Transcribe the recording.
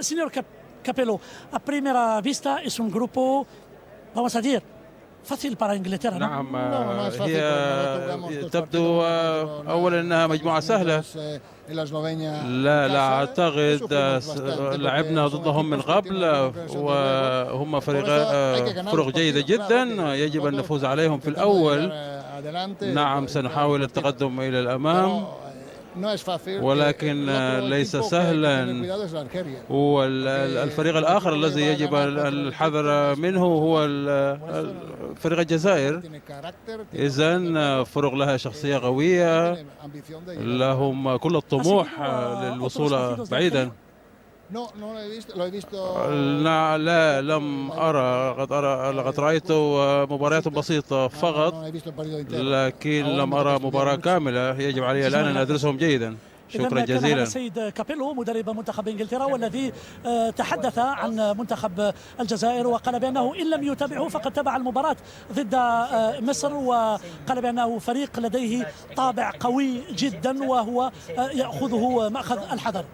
Señor Capello, a primera vista es un grupo, vamos a decir, fácil para Inglaterra. نعم، هي تبدو أولا أنها مجموعة سهلة. لا أعتقد لعبنا ضدهم من قبل، وهم فرق جيدة جدا، يجب أن نفوز عليهم في الأول. نعم، سنحاول التقدم إلى الأمام، ولكن ليس سهلا. والفريق الآخر الذي يجب الحذر منه هو فريق الجزائر. إذن فرق لها شخصية قوية، لهم كل الطموح للوصول بعيدا. لا لم أرى، لقد رأيت مباريات بسيطة فقط، لكن لم أرى مباراة كاملة. يجب علي الآن أن أدرسهم جيدا. شكرا جزيلا. السيد كابيلو مدرب منتخب انجلترا، والذي تحدث عن منتخب الجزائر وقال بأنه إن لم يتابعه فقد تابع المباراة ضد مصر، وقال بأنه فريق لديه طابع قوي جدا وهو يأخذه مأخذ الحذر.